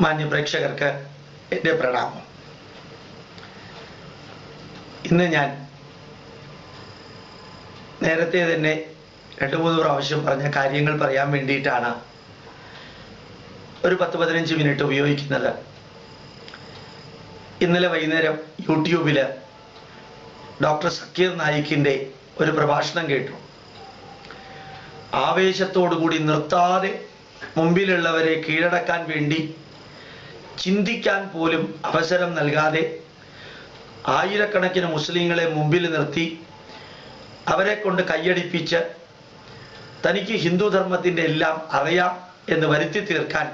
മാന്യ പ്രേക്ഷകർക്ക് എൻ്റെ പ്രണാമം. ഇന്ന് ഞാൻ നേരത്തെ തന്നെ 2-3 പ്രാവശ്യം പറഞ്ഞ കാര്യങ്ങൾ പറയാൻ വേണ്ടിയിട്ടാണ് ഒരു 10-15 മിനിറ്റ് ഉപയോഗിക്കുന്നത്. ഇന്നലെ വൈകുന്നേരം യൂട്യൂബിൽ ഡോക്ടർ സക്കീർ നായിക്കിൻ്റെ ഒരു പ്രഭാഷണം കേട്ടു. ആവേശത്തോടുകൂടി നിർത്താതെ മുമ്പിലുള്ളവരെ കീഴടക്കാൻ വേണ്ടി ചിന്തിക്കാൻ പോലും അവസരം നൽകാതെ ആയിരക്കണക്കിന് മുസ്ലിങ്ങളെ മുമ്പിൽ നിർത്തി അവരെ കൊണ്ട് കൈയടിപ്പിച്ച് തനിക്ക് ഹിന്ദുധർമ്മത്തിൻ്റെ എല്ലാം അറിയാം എന്ന് വരുത്തി തീർക്കാൻ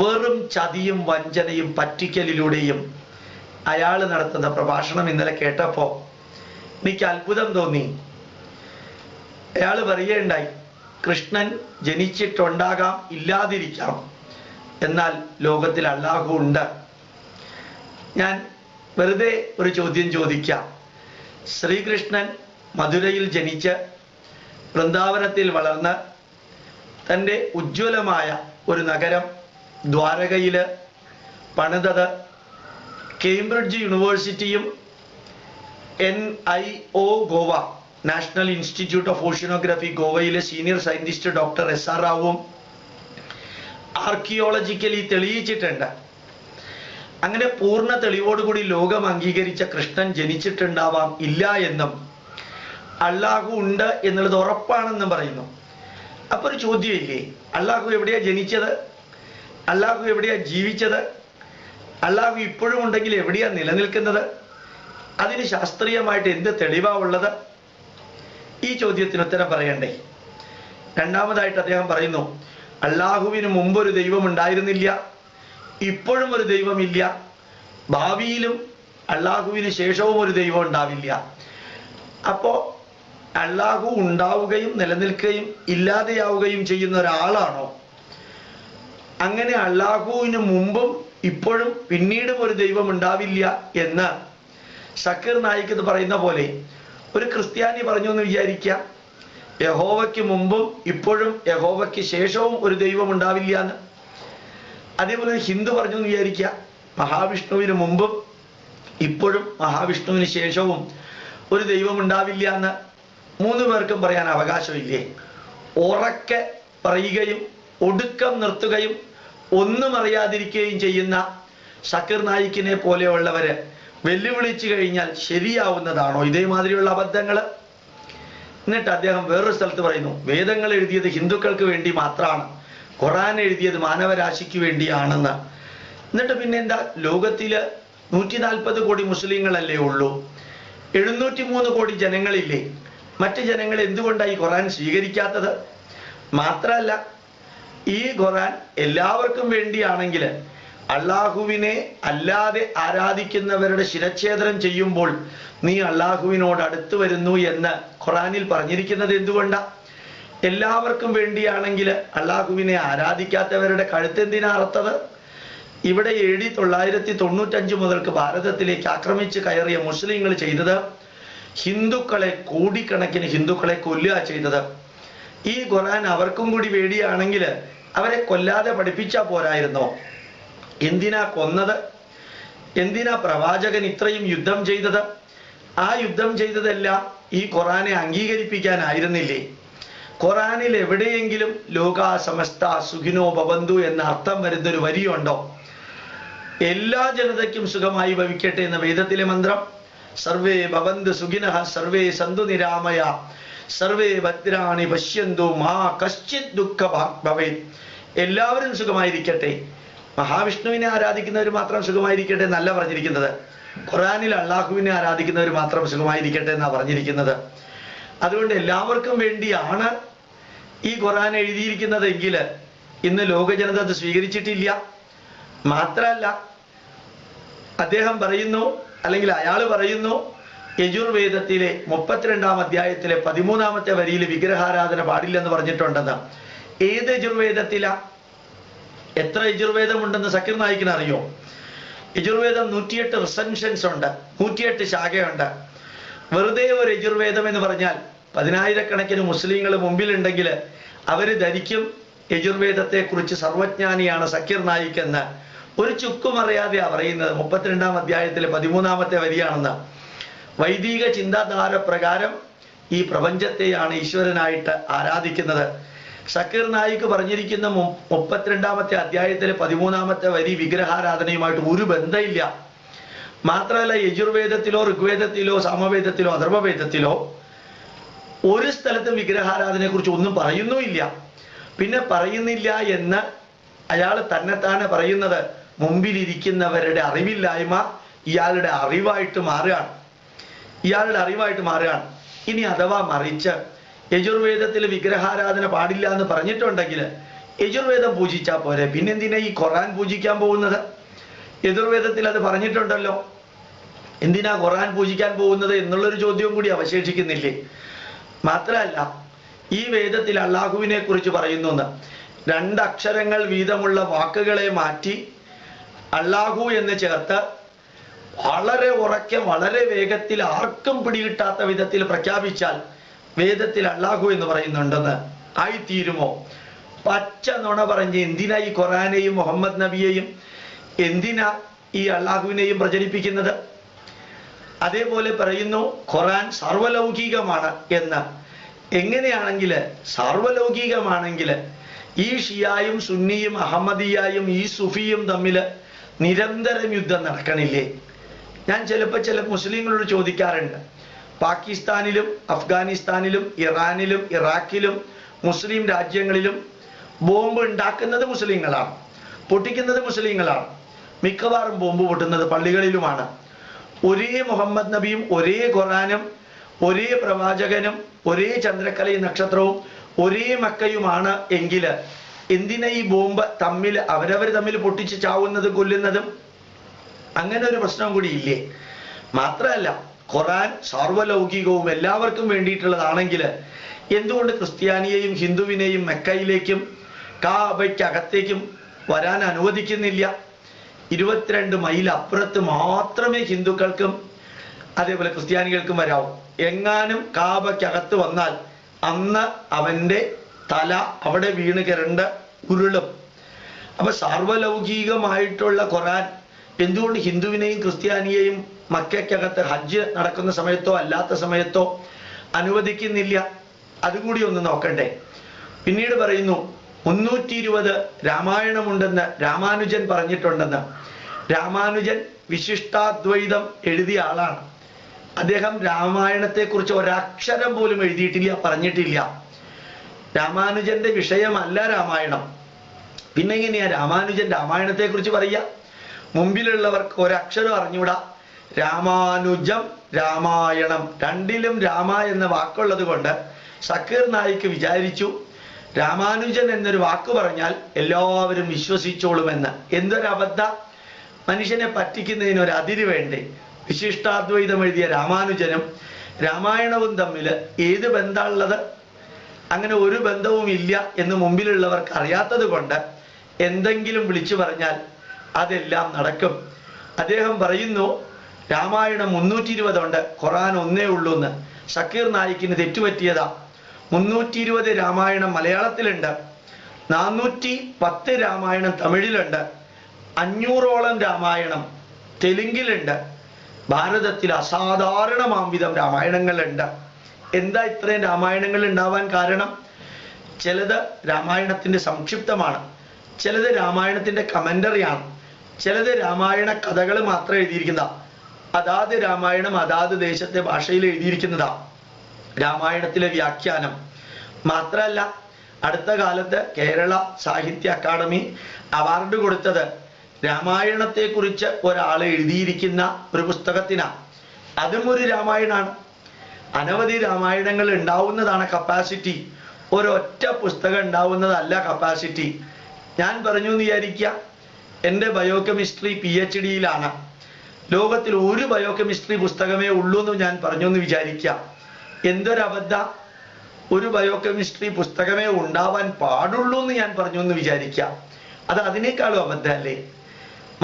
വെറും ചതിയും വഞ്ചനയും പറ്റിക്കലിലൂടെയും അയാൾ നടത്തുന്ന പ്രഭാഷണം ഇന്നലെ കേട്ടപ്പോൾ എനിക്ക് അത്ഭുതം തോന്നി. അയാൾ പറയുകയുണ്ടായി, കൃഷ്ണൻ ജനിച്ചിട്ടുണ്ടാകാം, ഇല്ലാതിരിക്കാം, എന്നാൽ ലോകത്തിൽ അല്ലാഹു ഉണ്ട്. ഞാൻ വെറുതെ ഒരു ചോദ്യം ചോദിക്കാം. ശ്രീകൃഷ്ണൻ മധുരയിൽ ജനിച്ച് വൃന്ദാവനത്തിൽ വളർന്ന് തൻ്റെ ഉജ്ജ്വലമായ ഒരു നഗരം ദ്വാരകയിൽ പണിതത് കേംബ്രിഡ്ജ് യൂണിവേഴ്സിറ്റിയും NIO Goa national institute of oceanography ഗോവയിലെ സീനിയർ സയന്റിസ്റ്റ് ഡോക്ടർ SR റാവുവും ആർക്കിയോളജിക്കലി തെളിയിച്ചിട്ടുണ്ട്. അങ്ങനെ പൂർണ്ണ തെളിവോടുകൂടി ലോകം അംഗീകരിച്ച കൃഷ്ണൻ ജനിച്ചിട്ടുണ്ടാവാം, ഇല്ല എന്നും അല്ലാഹു ഉണ്ട് എന്നുള്ളത് ഉറപ്പാണെന്നും പറയുന്നു. അപ്പോൾ ഒരു ചോദ്യമില്ലേ, അല്ലാഹു എവിടെയാ ജനിച്ചത്? അല്ലാഹു എവിടെയാ ജീവിച്ചത്? അല്ലാഹു ഇപ്പോഴും ഉണ്ടെങ്കിൽ എവിടെയാ നിലനിൽക്കുന്നത്? അതിന് ശാസ്ത്രീയമായിട്ട് എന്ത് തെളിവാ ഉള്ളത്? ഈ ചോദ്യത്തിന് ഉത്തരം പറയണ്ടേ? രണ്ടാമതായിട്ട് അദ്ദേഹം പറയുന്നു, അല്ലാഹുവിന് മുമ്പൊരു ദൈവം ഉണ്ടായിരുന്നില്ല, ഇപ്പോഴും ഒരു ദൈവമില്ല, ഭാവിയിലും അല്ലാഹുവിന് ശേഷവും ഒരു ദൈവം ഉണ്ടാവില്ല. അപ്പോൾ അല്ലാഹു ഉണ്ടാവുകയും നിലനിൽക്കുകയും ഇല്ലാതെയാവുകയും ചെയ്യുന്ന ഒരാളാണോ? അങ്ങനെ അല്ലാഹുവിന് മുമ്പും ഇപ്പോഴും പിന്നീടും ഒരു ദൈവം ഉണ്ടാവില്ല എന്ന് സക്കീർ നായിക്ക് ഇത് പറയുന്ന പോലെ ഒരു ക്രിസ്ത്യാനി പറഞ്ഞു എന്ന് വിചാരിക്കാം. യഹോവയ്ക്ക് മുമ്പും ഇപ്പോഴും യഹോവയ്ക്ക് ശേഷവും ഒരു ദൈവം ഉണ്ടാവില്ല എന്ന്. അതേപോലെ ഹിന്ദു പറഞ്ഞു എന്ന് വിചാരിക്കുക, മഹാവിഷ്ണുവിന് മുമ്പും ഇപ്പോഴും മഹാവിഷ്ണുവിന് ശേഷവും ഒരു ദൈവം ഉണ്ടാവില്ല എന്ന്. 3 പേർക്കും പറയാൻ അവകാശമില്ലേ? ഉറക്കെ പറയുകയും ഒടുക്കം നിർത്തുകയും ഒന്നും അറിയാതിരിക്കുകയും ചെയ്യുന്ന സക്കീർ നായിക്കിനെ പോലെയുള്ളവര് വെല്ലുവിളിച്ചു കഴിഞ്ഞാൽ ശരിയാവുന്നതാണോ ഇതേമാതിരിയുള്ള അബദ്ധങ്ങൾ? എന്നിട്ട് അദ്ദേഹം വേറൊരു സ്ഥലത്ത് പറയുന്നു, വേദങ്ങൾ എഴുതിയത് ഹിന്ദുക്കൾക്ക് വേണ്ടി മാത്രമാണ്, ഖുർആൻ എഴുതിയത് മാനവരാശിക്ക് വേണ്ടിയാണെന്ന്. എന്നിട്ട് പിന്നെ എന്താ, ലോകത്തില് 140 കോടി മുസ്ലിങ്ങളല്ലേ ഉള്ളൂ, 703 കോടി ജനങ്ങളില്ലേ? മറ്റ് ജനങ്ങൾ എന്തുകൊണ്ടാണ് ഈ ഖുർആൻ സ്വീകരിക്കാത്തത്? മാത്രമല്ല, ഈ ഖുർആൻ എല്ലാവർക്കും വേണ്ടിയാണെങ്കിൽ അള്ളാഹുവിനെ അല്ലാതെ ആരാധിക്കുന്നവരുടെ ശിരച്ഛേദനം ചെയ്യുമ്പോൾ നീ അള്ളാഹുവിനോട് അടുത്ത് വരുന്നു എന്ന് ഖുർആനിൽ പറഞ്ഞിരിക്കുന്നത് എന്തുകൊണ്ടാണ്? എല്ലാവർക്കും വേണ്ടിയാണെങ്കിൽ അള്ളാഹുവിനെ ആരാധിക്കാത്തവരുടെ കഴുത്തെന്തിനാ അറുത്തത്? ഇവിടെ AD 995 മുതൽക്ക് ഭാരതത്തിലേക്ക് ആക്രമിച്ച് കയറിയ മുസ്ലിങ്ങൾ ചെയ്തത് ഹിന്ദുക്കളെ, കോടിക്കണക്കിന് ഹിന്ദുക്കളെ കൊല്ലുക ചെയ്തത്. ഈ ഖുർആൻ അവർക്കും കൂടി വേണ്ടിയാണെങ്കിൽ അവരെ കൊല്ലാതെ പഠിപ്പിച്ചാൽ പോരായിരുന്നോ? എന്തിനാ കൊന്നത്? എന്തിനാ പ്രവാചകൻ ഇത്രയും യുദ്ധം ചെയ്തത്? ആ യുദ്ധം ചെയ്തതെല്ലാം ഈ ഖുർആനെ അംഗീകരിപ്പിക്കാനായിരുന്നില്ലേ? ഖുർആനിൽ എവിടെയെങ്കിലും ലോകാ സമസ്ത സുഖിനോ ഭവന്തു എന്ന അർത്ഥം വരുന്നൊരു വരിയുണ്ടോ? എല്ലാ ജനതയ്ക്കും സുഖമായി ഭവിക്കട്ടെ എന്ന വേദത്തിലെ മന്ത്രം, സർവേ ഭവന്തു സുഖിനഃ സർവേ സന്തു നിരാമയ സർവേ ഭദ്രാണി പശ്യന്തു മാ കശ്ചിത് ദുഃഖ ഭവേത്. എല്ലാവരും സുഖമായിരിക്കട്ടെ. മഹാവിഷ്ണുവിനെ ആരാധിക്കുന്നവർ മാത്രം സുഖമായിരിക്കട്ടെ എന്നല്ല പറഞ്ഞിരിക്കുന്നത്. ഖുർആനിൽ അള്ളാഹുവിനെ ആരാധിക്കുന്നവർ മാത്രം സുഖമായിരിക്കട്ടെ എന്നാണ് പറഞ്ഞിരിക്കുന്നത്. അതുകൊണ്ട് എല്ലാവർക്കും വേണ്ടിയാണ് ഈ ഖുർആൻ എഴുതിയിരിക്കുന്നതെങ്കിൽ ഇന്ന് ലോക ജനത അത് സ്വീകരിച്ചിട്ടില്ല. മാത്രമല്ല, അദ്ദേഹം പറയുന്നു, അല്ലെങ്കിൽ അയാൾ പറയുന്നു, യജുർവേദത്തിലെ 32-ാം അധ്യായത്തിലെ 13-ാമത്തെ വരിയിൽ വിഗ്രഹാരാധന പാടില്ലെന്ന് പറഞ്ഞിട്ടുണ്ടെന്ന്. ഏത് യജുർവേദത്തിലാ? എത്ര യജുർവേദം ഉണ്ടെന്ന് സക്കീർ നായിക്കിന് അറിയോ? യജുർവേദം 108 റിസൻഷൻസ് ഉണ്ട്, 108 ശാഖയുണ്ട്. വെറുതെ ഒരു യജുർവേദം എന്ന് പറഞ്ഞാൽ 10,000 കണക്കിന് മുസ്ലിങ്ങൾ മുമ്പിലുണ്ടെങ്കിൽ അവർ ധരിക്കും യജുർവേദത്തെ കുറിച്ച് സർവജ്ഞാനിയാണ് സക്കീർ നായിക് എന്ന് ഒരു ചുക്കും അറിയാതെയാ പറയുന്നത്. 32-ാം അധ്യായത്തിലെ 13-ാമത്തെ വരിയാണെന്ന്. വൈദിക ചിന്താധാര പ്രകാരം ഈ പ്രപഞ്ചത്തെയാണ് ഈശ്വരനായിട്ട് ആരാധിക്കുന്നത്. സക്കീർ നായിക് പറഞ്ഞിരിക്കുന്ന 32-ാമത്തെ അധ്യായത്തിലെ 13-ാമത്തെ വരി വിഗ്രഹാരാധനയുമായിട്ട് ഒരു ബന്ധമില്ല. മാത്രമല്ല യജുർവേദത്തിലോ ഋഗ്വേദത്തിലോ സാമവേദത്തിലോ അഥർവവേദത്തിലോ ഒരു സ്ഥലത്തും വിഗ്രഹാരാധനയെ കുറിച്ച് ഒന്നും പറയുന്നുമില്ല. പിന്നെ പറയുന്നില്ല എന്ന് അയാൾ തന്നെത്താനെ പറയുന്നത് മുമ്പിലിരിക്കുന്നവരുടെ അറിവില്ലായ്മ ഇയാളുടെ അറിവായിട്ട് മാറുകയാണ്. ഇനി അഥവാ മറിച്ച് യജുർവേദത്തിൽ വിഗ്രഹാരാധന പാടില്ല എന്ന് പറഞ്ഞിട്ടുണ്ടെങ്കിൽ യജുർവേദം പൂജിച്ചാൽ പോരെ, പിന്നെന്തിനാ ഈ ഖുർആൻ പൂജിക്കാൻ പോകുന്നത്? യജുർവേദത്തിൽ അത് പറഞ്ഞിട്ടുണ്ടല്ലോ, എന്തിനാ ഖുർആൻ പൂജിക്കാൻ പോകുന്നത് എന്നുള്ളൊരു ചോദ്യവും കൂടി അവശേഷിക്കുന്നില്ലേ? മാത്രമല്ല ഈ വേദത്തിൽ അള്ളാഹുവിനെ കുറിച്ച് പറയുന്നു 2 അക്ഷരങ്ങൾ വീതമുള്ള വാക്കുകളെ മാറ്റി അള്ളാഹു എന്ന് ചേർത്ത് വളരെ ഉറക്കെ വളരെ വേഗത്തിൽ ആർക്കും പിടികിട്ടാത്ത വിധത്തിൽ പ്രഖ്യാപിച്ചാൽ വേദത്തിൽ അള്ളാഹു എന്ന് പറയുന്നുണ്ടെന്ന് ആയിത്തീരുമോ? പച്ച നുണ പറഞ്ഞ് എന്തിനാ ഈ ഖുർആനെയും മുഹമ്മദ് നബിയെയും എന്തിനാ ഈ അള്ളാഹുവിനെയും പ്രചരിപ്പിക്കുന്നത്? അതേപോലെ പറയുന്നു ഖുർആൻ സർവലൗകികമാണ് എന്ന്. എങ്ങനെയാണെങ്കിൽ സർവലൗകികമാണെങ്കിൽ ഈ ഷിയായും സുന്നിയും അഹമ്മദിയായും ഈ സുഫിയും തമ്മിൽ നിരന്തരം യുദ്ധം നടക്കണില്ലേ? ഞാൻ ചിലപ്പോൾ ചില മുസ്ലിങ്ങളോട് ചോദിക്കാറുണ്ട്, പാകിസ്ഥാനിലും അഫ്ഗാനിസ്ഥാനിലും ഇറാനിലും ഇറാഖിലും മുസ്ലിം രാജ്യങ്ങളിലും ബോംബ് ഉണ്ടാക്കുന്നത് മുസ്ലിങ്ങളാണ്, പൊട്ടിക്കുന്നത് മുസ്ലിങ്ങളാണ്, മിക്കവാറും ബോംബ് പൊട്ടുന്നത് പള്ളികളിലുമാണ്. ഒരേ മുഹമ്മദ് നബിയും ഒരേ ഖുർആനും ഒരേ പ്രവാചകനും ഒരേ ചന്ദ്രക്കലയും നക്ഷത്രവും ഒരേ മക്കയുമാണ് എങ്കിൽ എന്തിനാ ഈ ബോംബ് അവരവർ തമ്മിൽ പൊട്ടിച്ച് ചാവുന്നതും കൊല്ലുന്നതും? അങ്ങനെ ഒരു പ്രശ്നം കൂടി ഇല്ലേ? മാത്രമല്ല ഖുർആൻ സാർവലൗകികവും എല്ലാവർക്കും വേണ്ടിയിട്ടുള്ളതാണെങ്കിൽ എന്തുകൊണ്ട് ക്രിസ്ത്യാനിയെയും ഹിന്ദുവിനെയും മെക്കയിലേക്കും കാബയ്ക്കകത്തേക്കും വരാൻ അനുവദിക്കുന്നില്ല? 22 മൈൽ അപ്പുറത്ത് മാത്രമേ ഹിന്ദുക്കൾക്കും അതേപോലെ ക്രിസ്ത്യാനികൾക്കും വരാവൂ. എങ്ങാനും കാബയ്ക്കകത്ത് വന്നാൽ അന്ന് അവന്റെ തല അവിടെ വീണ് കിരണ്ട് ഉരുളും. അപ്പൊ സാർവലൗകികമായിട്ടുള്ള ഖുർആൻ എന്തുകൊണ്ട് ഹിന്ദുവിനെയും ക്രിസ്ത്യാനിയെയും മക്കയ്ക്കകത്ത് ഹജ്ജ് നടക്കുന്ന സമയത്തോ അല്ലാത്ത സമയത്തോ അനുവദിക്കുന്നില്ല? അതുകൂടി ഒന്ന് നോക്കണ്ടേ? പിന്നീട് പറയുന്നു 320 രാമായണമുണ്ടെന്ന് രാമാനുജൻ പറഞ്ഞിട്ടുണ്ടെന്ന്. രാമാനുജൻ വിശിഷ്ടാദ്വൈതം എഴുതിയ ആളാണ്. അദ്ദേഹം രാമായണത്തെക്കുറിച്ച് ഒരക്ഷരം പോലും എഴുതിയിട്ടില്ല, പറഞ്ഞിട്ടില്ല. രാമാനുജന്റെ വിഷയമല്ല രാമായണം. പിന്നെ എങ്ങനെയാ രാമാനുജൻ രാമായണത്തെക്കുറിച്ച് പറയുക? മുമ്പിലുള്ളവർക്ക് ഒരക്ഷരം അറിഞ്ഞൂടാ. രാമാനുജം രാമായണം രണ്ടിലും രാമ എന്ന വാക്കുള്ളത് കൊണ്ട് സക്കീർ നായിക് വിചാരിച്ചു രാമാനുജൻ എന്നൊരു വാക്ക് പറഞ്ഞാൽ എല്ലാവരും വിശ്വസിച്ചോളുമെന്ന്. എന്തൊരബദ്ധ! മനുഷ്യനെ പറ്റിക്കുന്നതിന് ഒരു അതിര് വേണ്ടേ? വിശിഷ്ടാദ്വൈതം എഴുതിയ രാമാനുജനും രാമായണവും തമ്മിൽ ഏത് ബന്ധമുള്ളത്? അങ്ങനെ ഒരു ബന്ധവും ഇല്ല എന്ന് മുമ്പിലുള്ളവർക്ക് അറിയാത്തത് കൊണ്ട് എന്തെങ്കിലും വിളിച്ചു പറഞ്ഞാൽ അതെല്ലാം നടക്കും. അദ്ദേഹം പറയുന്നു രാമായണം 320 ഉണ്ട്, ഖുർആൻ ഒന്നേ ഉള്ളൂ എന്ന്. സക്കീർ നായിക്കിന് തെറ്റുപറ്റിയതാ. 320 രാമായണം മലയാളത്തിലുണ്ട്, 410 രാമായണം തമിഴിലുണ്ട്, 500ഓളം രാമായണം തെലുങ്കിലുണ്ട്. ഭാരതത്തിൽ അസാധാരണമാംവിധം രാമായണങ്ങളുണ്ട്. എന്താ ഇത്രയും രാമായണങ്ങൾ ഉണ്ടാവാൻ കാരണം? ചിലത് രാമായണത്തിന്റെ സംക്ഷിപ്തമാണ്, ചിലത് രാമായണത്തിന്റെ കമന്ററിയാണ്, ചിലത് രാമായണ കഥകൾ മാത്രം എഴുതിയിരിക്കുന്ന, അതാത് രാമായണം അതാത് ദേശത്തെ ഭാഷയിൽ എഴുതിയിരിക്കുന്നതാ രാമായണത്തിലെ വ്യാഖ്യാനം. മാത്രമല്ല അടുത്ത കാലത്ത് കേരള സാഹിത്യ അക്കാദമി അവാർഡ് കൊടുത്തത് രാമായണത്തെക്കുറിച്ച് ഒരാൾ എഴുതിയിരിക്കുന്ന ഒരു പുസ്തകത്തിനാണ്. അതും ഒരു രാമായണാണ്. അനവധി രാമായണങ്ങൾ ഉണ്ടാവുന്നതാണ് കപ്പാസിറ്റി, ഒരൊറ്റ പുസ്തകം ഉണ്ടാവുന്നതല്ല കപ്പാസിറ്റി. ഞാൻ പറഞ്ഞു എന്ന് വിചാരിക്കുക, എൻ്റെ ബയോകെമിസ്ട്രി PhD-യിലാണ്, ലോകത്തിൽ ഒരു ബയോകെമിസ്ട്രി പുസ്തകമേ ഉള്ളൂ എന്ന് ഞാൻ പറഞ്ഞു എന്ന് വിചാരിക്കുക. എന്തൊരബദ്ധ! ഒരു ബയോകെമിസ്ട്രി പുസ്തകമേ ഉണ്ടാവാൻ പാടുള്ളൂ എന്ന് ഞാൻ പറഞ്ഞു എന്ന് വിചാരിക്കുക. അത് അതിനേക്കാളും അബദ്ധമല്ലേ?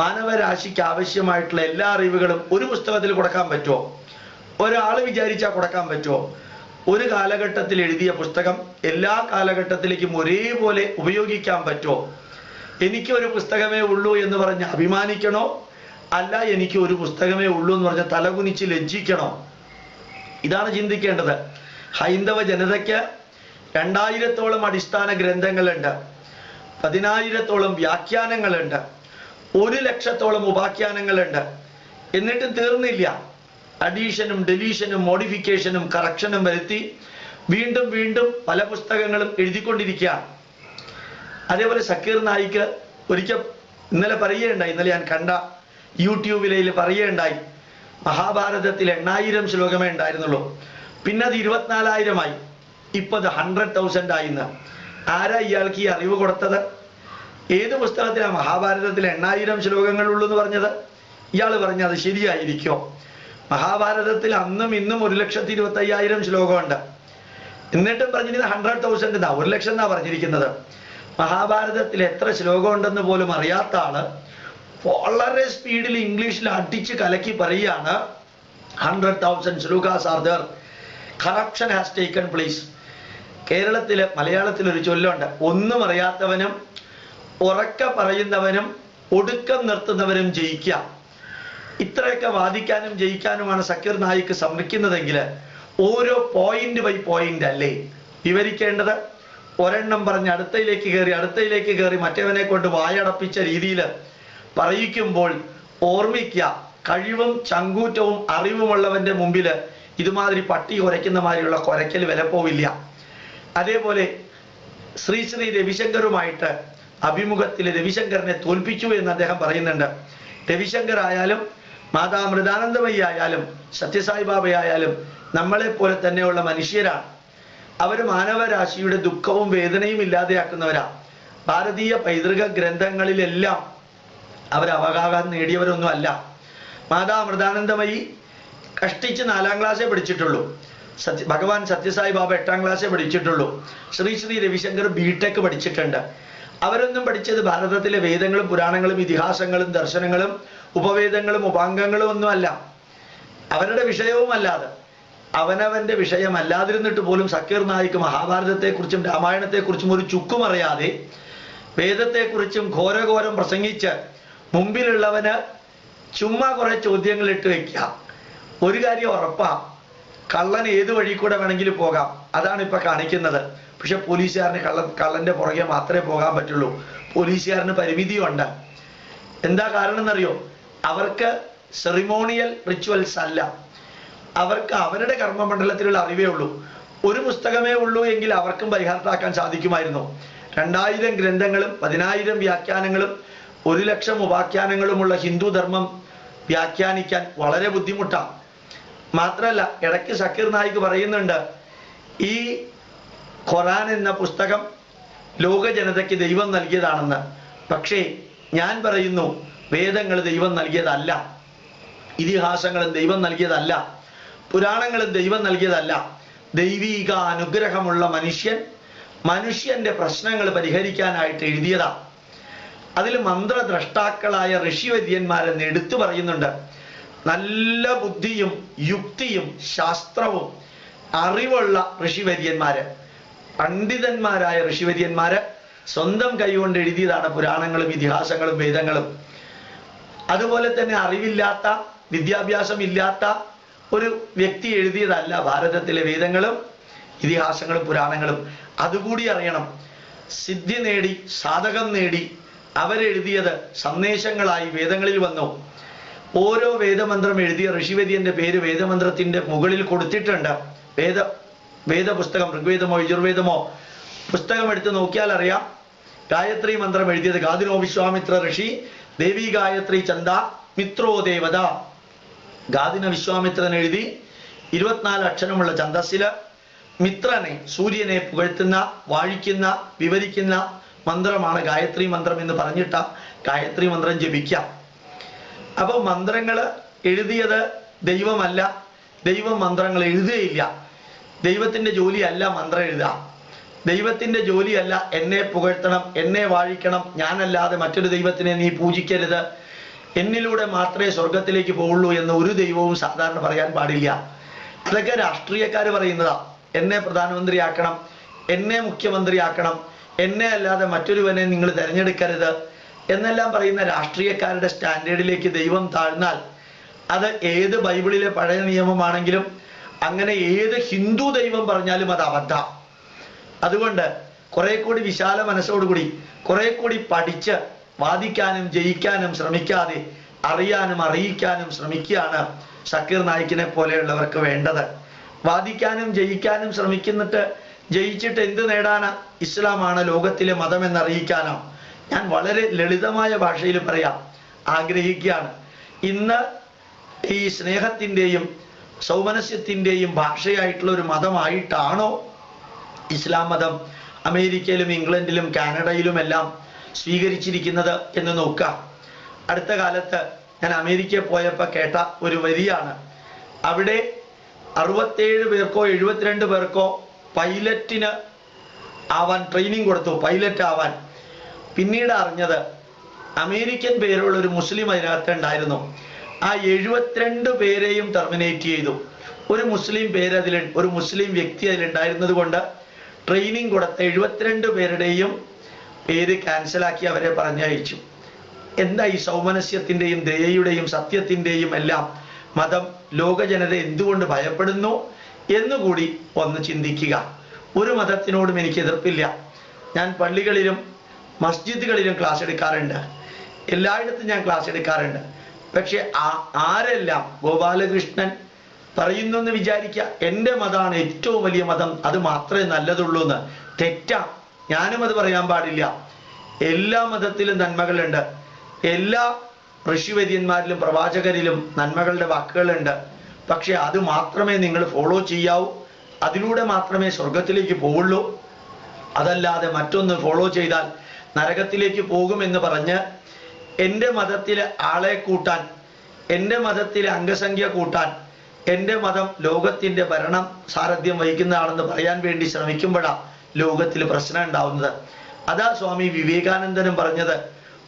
മാനവരാശിക്ക് ആവശ്യമായിട്ടുള്ള എല്ലാ അറിവുകളും ഒരു പുസ്തകത്തിൽ കൊടുക്കാൻ പറ്റുമോ? ഒരാൾ വിചാരിച്ചാൽ കൊടുക്കാൻ പറ്റുമോ? ഒരു കാലഘട്ടത്തിൽ എഴുതിയ പുസ്തകം എല്ലാ കാലഘട്ടത്തിലേക്കും ഒരേപോലെ ഉപയോഗിക്കാൻ പറ്റുമോ? എനിക്ക് ഒരു പുസ്തകമേ ഉള്ളൂ എന്ന് പറഞ്ഞ് അഭിമാനിക്കണോ, അല്ല എനിക്ക് ഒരു പുസ്തകമേ ഉള്ളൂ എന്ന് പറഞ്ഞ് തലകുനിച്ച് ലജ്ജിക്കണോ? ഇതാണ് ചിന്തിക്കേണ്ടത്. ഹൈന്ദവ ജനതയ്ക്ക് 2000-ഓളം അടിസ്ഥാന ഗ്രന്ഥങ്ങളുണ്ട്, 10,000-ഓളം വ്യാഖ്യാനങ്ങളുണ്ട്, 1,00,000-ഓളം ഉപാഖ്യാനങ്ങളുണ്ട്. എന്നിട്ടും തീർന്നില്ല. അഡീഷനും ഡെലീഷനും മോഡിഫിക്കേഷനും കറക്ഷനും വരുത്തി വീണ്ടും വീണ്ടും പല പുസ്തകങ്ങളും എഴുതിക്കൊണ്ടിരിക്കുകയാണ്. അതേപോലെ സക്കീർ നായിക്ക് ഒരിക്കൽ ഇന്നലെ ഞാൻ കണ്ട യൂട്യൂബിൽ പറയുകയുണ്ടായി, മഹാഭാരതത്തിൽ 8,000 ശ്ലോകമേ ഉണ്ടായിരുന്നുള്ളൂ, പിന്നെ അത് 24,000 ഇപ്പൊ അത് 100,000 ആയിന്ന്. ആരാ ഇയാൾക്ക് ഈ അറിവ് കൊടുത്തത്? ഏത് പുസ്തകത്തിലാണ് മഹാഭാരതത്തിൽ 8,000 ശ്ലോകങ്ങളുള്ളൂ എന്ന് പറഞ്ഞത്? ഇയാൾ പറഞ്ഞത് അത് ശരിയായിരിക്കോ? മഹാഭാരതത്തിൽ അന്നും ഇന്നും 1,25,000 ശ്ലോകമുണ്ട്. എന്നിട്ടും പറഞ്ഞിരുന്നത് 100,000 എന്നാ, 1,00,000 എന്നാ പറഞ്ഞിരിക്കുന്നത്. മഹാഭാരതത്തിൽ എത്ര ശ്ലോകം ഉണ്ടെന്ന് പോലും അറിയാത്ത ആള് വളരെ സ്പീഡിൽ ഇംഗ്ലീഷിൽ അടിച്ച് കലക്കി പറയുകയാണ് 100,000 shlokas are there, corruption has taken place. മലയാളത്തിൽ ഒരു ചൊല്ലുണ്ട്, ഒന്നും അറിയാത്തവനും ഉറക്കെ പറയുന്നവനും ഒടുക്കം നിർത്തുന്നവരും ജയിക്കാം. ഇത്രയൊക്കെ വാദിക്കാനും ജയിക്കാനുമാണ് സക്കീർ നായിക്ക് ശ്രമിക്കുന്നതെങ്കിൽ ഓരോ പോയിന്റ് ബൈ പോയിന്റ് അല്ലേ വിവരിക്കേണ്ടത്? ഒരെണ്ണം പറഞ്ഞ് അടുത്തയിലേക്ക് കയറി മറ്റവനെ കൊണ്ട് വായടപ്പിച്ച രീതിയിൽ പറയിക്കുമ്പോൾ ഓർമ്മിക്കുക, കഴിവും ചങ്കൂറ്റവും അറിവുമുള്ളവന്റെ മുമ്പിൽ ഇതുമാതിരി പട്ടി കുരയ്ക്കുന്ന മാതിരിയുള്ള കുരയ്ക്കൽ വിലപ്പോവില്ല. അതേപോലെ ശ്രീ രവിശങ്കറുമായിട്ട് അഭിമുഖത്തിൽ രവിശങ്കറിനെ തോൽപ്പിച്ചു എന്ന് അദ്ദേഹം പറയുന്നുണ്ട്. രവിശങ്കർ ആയാലും മാതാ അമൃതാനന്ദമയി ആയാലും സത്യസായി ബാബയായാലും നമ്മളെ പോലെ തന്നെയുള്ള മനുഷ്യരാണ്. അവർ മാനവരാശിയുടെ ദുഃഖവും വേദനയും ഇല്ലാതെയാക്കുന്നവരാ. ഭാരതീയ പൈതൃക ഗ്രന്ഥങ്ങളിലെല്ലാം അവർ അവകാശം നേടിയവരൊന്നും അല്ല. മാതാ അമൃതാനന്ദമയി കഷ്ടിച്ച് 4ാം ക്ലാസ്സേ പഠിച്ചിട്ടുള്ളൂ. ഭഗവാൻ സത്യസായി ബാബ 8ാം ക്ലാസ്സേ പഠിച്ചിട്ടുള്ളൂ. ശ്രീ രവിശങ്കർ ബിടെക് പഠിച്ചിട്ടുണ്ട്. അവരൊന്നും പഠിച്ചത് ഭാരതത്തിലെ വേദങ്ങളും പുരാണങ്ങളും ഇതിഹാസങ്ങളും ദർശനങ്ങളും ഉപവേദങ്ങളും ഉപാംഗങ്ങളും ഒന്നുമല്ല. അവരുടെ വിഷയവുമല്ലാതെ അവനവന്റെ വിഷയമല്ലാതിരുന്നിട്ട് പോലും സക്കീർ നായിക്ക് മഹാഭാരതത്തെക്കുറിച്ചും രാമായണത്തെക്കുറിച്ചും ഒരു ചുക്കും അറിയാതെ വേദത്തെക്കുറിച്ചും ഘോരഘോരം പ്രസംഗിച്ച് മുമ്പിലുള്ളവന് ചുമ്മാ കുറെ ചോദ്യങ്ങൾ ഇട്ട് വെക്കുക. ഒരു കാര്യം ഉറപ്പാ, കള്ളൻ ഏത് വഴി കൂടെ വേണമെങ്കിലും പോകാം. അതാണ് ഇപ്പൊ കാണിക്കുന്നത്. പക്ഷെ പോലീസുകാരന് കള്ളന്റെ പുറകെ മാത്രമേ പോകാൻ പറ്റുള്ളൂ. പോലീസുകാരന് പരിമിതിയുണ്ട്. എന്താ കാരണം എന്നറിയോ? അവർക്ക് സെറിമോണിയൽ റിച്വൽസ് അല്ല, അവർക്ക് അവരുടെ കർമ്മമണ്ഡലത്തിലുള്ള അറിവേ ഉള്ളൂ. ഒരു പുസ്തകമേ ഉള്ളൂ എങ്കിൽ അവർക്കും പരിഹാരത്താക്കാൻ സാധിക്കുമായിരുന്നു. 2,000 ഗ്രന്ഥങ്ങളും 10,000 വ്യാഖ്യാനങ്ങളും 1,00,000 ഉപാഖ്യാനങ്ങളുമുള്ള ഹിന്ദു ധർമ്മം വ്യാഖ്യാനിക്കാൻ വളരെ ബുദ്ധിമുട്ടാണ്. മാത്രമല്ല, ഇടയ്ക്ക് സക്കീർ നായിക്ക് പറയുന്നുണ്ട്, ഈ ഖുറാൻ എന്ന പുസ്തകം ലോക ജനതയ്ക്ക് ദൈവം നൽകിയതാണെന്ന്. പക്ഷേ ഞാൻ പറയുന്നു, വേദങ്ങൾ ദൈവം നൽകിയതല്ല, ഇതിഹാസങ്ങളും ദൈവം നൽകിയതല്ല, പുരാണങ്ങളും ദൈവം നൽകിയതല്ല. ദൈവീക അനുഗ്രഹമുള്ള മനുഷ്യന്റെ പ്രശ്നങ്ങൾ പരിഹരിക്കാനായിട്ട് എഴുതിയതാ. അതിൽ മന്ത്രദ്രഷ്ടാക്കളായ ഋഷിവര്യന്മാരെന്ന് എടുത്തു പറയുന്നുണ്ട്. നല്ല ബുദ്ധിയും യുക്തിയും ശാസ്ത്രവും അറിവുള്ള ഋഷിവര്യന്മാര്, പണ്ഡിതന്മാരായ ഋഷിവര്യന്മാര് സ്വന്തം കൈകൊണ്ട് എഴുതിയതാണ് പുരാണങ്ങളും ഇതിഹാസങ്ങളും വേദങ്ങളും. അതുപോലെ തന്നെ അറിവില്ലാത്ത, വിദ്യാഭ്യാസം ഇല്ലാത്ത ഒരു വ്യക്തി എഴുതിയതല്ല ഭാരതത്തിലെ വേദങ്ങളും ഇതിഹാസങ്ങളും പുരാണങ്ങളും. അതുകൂടി അറിയണം. സിദ്ധി നേടി, സാധകം നേടി അവരെഴുതിയത് സന്ദേശങ്ങളായി വേദങ്ങളിൽ വന്നു. ഓരോ വേദമന്ത്രം എഴുതിയ ഋഷിവര്യന്റെ പേര് വേദമന്ത്രത്തിന്റെ മുകളിൽ കൊടുത്തിട്ടുണ്ട്. വേദപുസ്തകം, ഋഗ്വേദമോ യജുർവേദമോ പുസ്തകം എടുത്ത് നോക്കിയാൽ അറിയാം. ഗായത്രി മന്ത്രം എഴുതിയത് ഗാദിനോ വിശ്വാമിത്ര ഋഷി, ദേവി ഗായത്രി ചന്ദ മിത്രോ ദേവത. ഗാദിന വിശ്വാമിത്രൻ എഴുതി 24 അക്ഷരമുള്ള ഛന്ദസ്സില് മിത്രനെ, സൂര്യനെ പുകഴ്ത്തുന്ന, വാഴിക്കുന്ന, വിവരിക്കുന്ന മന്ത്രമാണ് ഗായത്രി മന്ത്രം എന്ന് പറഞ്ഞിട്ട ഗായത്രി മന്ത്രം ജപിക്കാം. അപ്പൊ മന്ത്രങ്ങള് എഴുതിയത് ദൈവമല്ല, ദൈവം മന്ത്രങ്ങൾ എഴുതുകയില്ല. ദൈവത്തിന്റെ ജോലിയല്ല മന്ത്രം എഴുതുക. ദൈവത്തിന്റെ ജോലിയല്ല എന്നെ പുകഴ്ത്തണം, എന്നെ വാഴിക്കണം, ഞാനല്ലാതെ മറ്റൊരു ദൈവത്തിനെ നീ പൂജിക്കരുത്, എന്നിലൂടെ മാത്രമേ സ്വർഗത്തിലേക്ക് പോവുള്ളൂ എന്ന് ഒരു ദൈവവും സാധാരണ പറയാൻ പാടില്ല. അതൊക്കെ രാഷ്ട്രീയക്കാർ പറയുന്നതാ. എന്നെ പ്രധാനമന്ത്രിയാക്കണം, എന്നെ മുഖ്യമന്ത്രിയാക്കണം, എന്നെ അല്ലാതെ മറ്റൊരുവനെ നിങ്ങൾ തിരഞ്ഞെടുക്കരുത് എന്നെല്ലാം പറയുന്ന രാഷ്ട്രീയക്കാരുടെ സ്റ്റാൻഡേർഡിലേക്ക് ദൈവം താഴ്ന്നാൽ അത് ഏത് ബൈബിളിലെ പഴയ നിയമമാണെങ്കിലും അങ്ങനെ ഏത് ഹിന്ദു ദൈവം പറഞ്ഞാലും അത് അബദ്ധം. അതുകൊണ്ട് കുറെ കൂടി വിശാല മനസ്സോടുകൂടി കുറെ കൂടി പഠിച്ച് വാദിക്കാനും ജയിക്കാനും ശ്രമിക്കാതെ അറിയാനും അറിയിക്കാനും ശ്രമിക്കുകയാണ് സക്കീർ നായിക്കിനെ പോലെയുള്ളവർക്ക് വേണ്ടത്. വാദിക്കാനും ജയിക്കാനും ശ്രമിക്കുന്നിട്ട് ജയിച്ചിട്ട് എന്ത് നേടാനാ? ഇസ്ലാമാണ് ലോകത്തിലെ മതം എന്നറിയിക്കാനോ? ഞാൻ വളരെ ലളിതമായ ഭാഷയിൽ പറയാം ആഗ്രഹിക്കുകയാണ്. ഇന്ന് ഈ സ്നേഹത്തിൻ്റെയും സൗമനസ്യത്തിൻ്റെയും ഭാഷയായിട്ടുള്ള ഒരു മതമായിട്ടാണോ ഇസ്ലാം മതം അമേരിക്കയിലും ഇംഗ്ലണ്ടിലും കാനഡയിലും എല്ലാം സ്വീകരിച്ചിരിക്കുന്നത് എന്ന് നോക്കാം. അടുത്ത കാലത്ത് ഞാൻ അമേരിക്കയിൽ പോയപ്പോൾ കേട്ട ഒരു വരിയാണ്. അവിടെ 67 പേർക്കോ 72 പേർക്കോ പൈലറ്റിന് ആവാൻ ട്രെയിനിങ് കൊടുത്തു, പൈലറ്റ് ആവാൻ. പിന്നീട് അറിഞ്ഞത് അമേരിക്കൻ പേരുള്ള ഒരു മുസ്ലിം അതിനകത്ത് ഉണ്ടായിരുന്നു. ആ 72 പേരെയും ടെർമിനേറ്റ് ചെയ്തു. ഒരു മുസ്ലിം പേര് ഒരു മുസ്ലിം വ്യക്തി അതിലുണ്ടായിരുന്നത് കൊണ്ട് ട്രെയിനിങ് കൊടുത്ത 72 പേരുടെയും പേര് ക്യാൻസലാക്കി അവരെ പറഞ്ഞയച്ചു. എന്താ ഈ സൗമനസ്യത്തിൻ്റെയും ദയയുടെയും സത്യത്തിൻ്റെയും എല്ലാം മതം ലോക ജനത എന്തുകൊണ്ട് ഭയപ്പെടുന്നു എന്നുകൂടി ഒന്ന് ചിന്തിക്കുക. ഒരു മതത്തിനോടും എനിക്ക് എതിർപ്പില്ല. ഞാൻ പള്ളികളിലും മസ്ജിദുകളിലും ക്ലാസ് എടുക്കാറുണ്ട്, എല്ലായിടത്തും ഞാൻ ക്ലാസ് എടുക്കാറുണ്ട്. പക്ഷെ ആരെല്ലാം ഗോപാലകൃഷ്ണൻ പറയുന്നു എന്ന് വിചാരിക്കുക എൻ്റെ മതമാണ് ഏറ്റവും വലിയ മതം, അത് മാത്രമേ നല്ലതുള്ളൂ എന്ന്. തെറ്റാ. ഞാനും അത് പറയാൻ പാടില്ല. എല്ലാ മതത്തിലും നന്മകളുണ്ട്. എല്ലാ ഋഷിവര്യന്മാരിലും പ്രവാചകരിലും നന്മകളുടെ വാക്കുകളുണ്ട്. പക്ഷെ അത് മാത്രമേ നിങ്ങൾ ഫോളോ ചെയ്യാവൂ, അതിലൂടെ മാത്രമേ സ്വർഗത്തിലേക്ക് പോവുള്ളൂ. അതല്ലാതെ മറ്റൊന്ന് ഫോളോ ചെയ്താൽ നരകത്തിലേക്ക് പോകുമെന്ന് പറഞ്ഞ് എൻ്റെ മതത്തിലെ ആളെ കൂട്ടാൻ, എൻ്റെ മതത്തിലെ അംഗസംഖ്യ കൂട്ടാൻ, എൻ്റെ മതം ലോകത്തിൻ്റെ ഭരണം സാരഥ്യം വഹിക്കുന്നതാണെന്ന് പറയാൻ വേണ്ടി ശ്രമിക്കുമ്പോഴാണ് ലോകത്തിൽ പ്രശ്നം ഉണ്ടാവുന്നത്. അതാ സ്വാമി വിവേകാനന്ദനും പറഞ്ഞത്.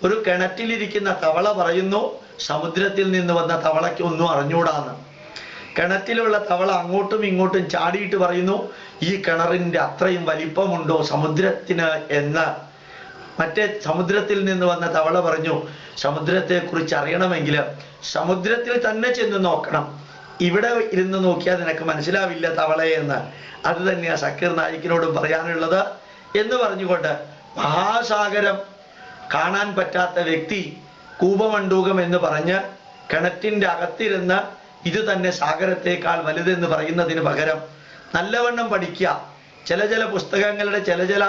ഒരു കിണറ്റിലിരിക്കുന്ന തവള പറയുന്നു സമുദ്രത്തിൽ നിന്ന് വന്ന തവളയ്ക്ക് ഒന്നും അറിഞ്ഞൂടാന്ന്. കിണറ്റിലുള്ള തവള അങ്ങോട്ടും ഇങ്ങോട്ടും ചാടിയിട്ട് പറയുന്നു ഈ കിണറിൻ്റെ അത്രയും വലിപ്പമുണ്ടോ സമുദ്രത്തിന് എന്ന്. മറ്റേ സമുദ്രത്തിൽ നിന്ന് വന്ന തവള പറഞ്ഞു സമുദ്രത്തെക്കുറിച്ച് അറിയണമെങ്കിൽ സമുദ്രത്തിൽ തന്നെ ചെന്ന് നോക്കണം, ഇവിടെ ഇരുന്ന് നോക്കിയാൽ നിനക്ക് മനസ്സിലാവില്ല തവളയെ എന്ന്. അത് തന്നെയാ സക്കീർ നായിക്കിനോടും പറയാനുള്ളത് എന്ന് പറഞ്ഞുകൊണ്ട് മഹാസാഗരം കാണാൻ പറ്റാത്ത വ്യക്തി കൂപമണ്ഡൂകം എന്ന് പറഞ്ഞ് കിണറ്റിൻ്റെ അകത്തിരുന്ന് ഇത് തന്നെ സാഗരത്തേക്കാൾ വലുതെന്ന് പറയുന്നതിന് പകരം നല്ലവണ്ണം പഠിക്കുക. ചില പുസ്തകങ്ങളുടെ ചില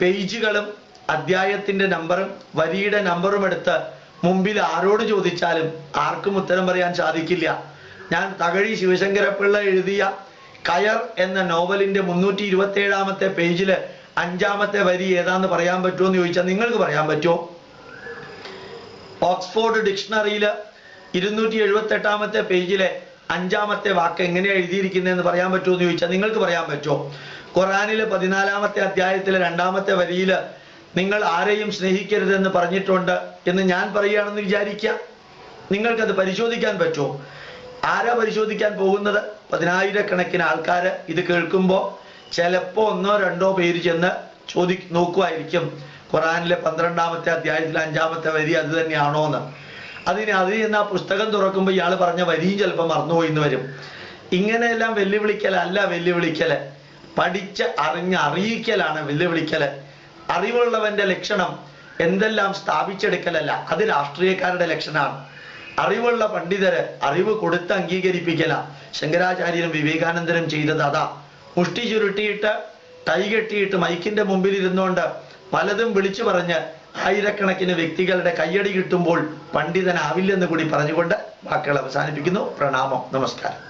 പേജുകളും അധ്യായത്തിൻ്റെ നമ്പറും വരിയുടെ നമ്പറും എടുത്ത് മുമ്പിൽ ആരോട് ചോദിച്ചാലും ആർക്കും ഉത്തരം പറയാൻ സാധിക്കില്ല. ഞാൻ തകഴി ശിവശങ്കരപ്പിള്ള എഴുതിയ കയർ എന്ന നോവലിൻ്റെ 327-ാമത്തെ പേജിൽ 5-ാമത്തെ വരി ഏതാന്ന് പറയാൻ പറ്റുമോ എന്ന് ചോദിച്ചാൽ നിങ്ങൾക്ക് പറയാൻ പറ്റുമോ? ഓക്സ്ഫോർഡ് ഡിക്ഷണറിയിൽ 278-ാമത്തെ പേജിലെ 5-ാമത്തെ വാക്ക് എങ്ങനെയാണ് എഴുതിയിരിക്കുന്നതെന്ന് പറയാൻ പറ്റുമോ എന്ന് ചോദിച്ചാൽ നിങ്ങൾക്ക് പറയാൻ പറ്റുമോ? ഖുറാനിലെ 14-ാമത്തെ അധ്യായത്തിലെ 2-ാമത്തെ വരിയിൽ നിങ്ങൾ ആരെയും സ്നേഹിക്കരുതെന്ന് പറഞ്ഞിട്ടുണ്ട് എന്ന് ഞാൻ പറയുകയാണെന്ന് വിചാരിക്കുക. നിങ്ങൾക്കത് പരിശോധിക്കാൻ പറ്റുമോ? ആരാ പരിശോധിക്കാൻ പോകുന്നത്? 10,000-കണക്കിന് ആൾക്കാർ ഇത് കേൾക്കുമ്പോൾ ചിലപ്പോൾ 1-2 പേര് ചെന്ന് നോക്കുമായിരിക്കും ഖുറാനിലെ 12-ാമത്തെ അധ്യായത്തിൽ 5-ാമത്തെ വരി അത് തന്നെയാണോ എന്ന്. അതിൽ നിന്ന് ആ പുസ്തകം തുറക്കുമ്പോൾ ഇയാൾ പറഞ്ഞ വരിയും ചിലപ്പോൾ മറന്നുപോയിന്ന് വരും. ഇങ്ങനെയെല്ലാം വെല്ലുവിളിക്കലല്ല വെല്ലുവിളിക്കല്, പഠിച്ച് അറിയിക്കലാണ് വെല്ലുവിളിക്കല്. അറിവുള്ളവന്റെ ലക്ഷണം എന്തെല്ലാം സ്ഥാപിച്ചെടുക്കലല്ല, അത് രാഷ്ട്രീയക്കാരുടെ ലക്ഷണമാണ്. അറിവുള്ള പണ്ഡിതര് അറിവ് കൊടുത്ത് അംഗീകരിപ്പിക്കല. ശങ്കരാചാര്യരും വിവേകാനന്ദനും ചെയ്തത് അതാ. മുഷ്ടി ചുരുട്ടിയിട്ട് ടൈ കെട്ടിയിട്ട് മൈക്കിന്റെ മുമ്പിൽ ഇരുന്നുകൊണ്ട് പലതും വിളിച്ചു പറഞ്ഞ് ആയിരക്കണക്കിന് വ്യക്തികളുടെ കയ്യടി കിട്ടുമ്പോൾ പണ്ഡിതനാവില്ലെന്ന് കൂടി പറഞ്ഞുകൊണ്ട് വാക്കുകൾ അവസാനിപ്പിക്കുന്നു. പ്രണാമം, നമസ്കാരം.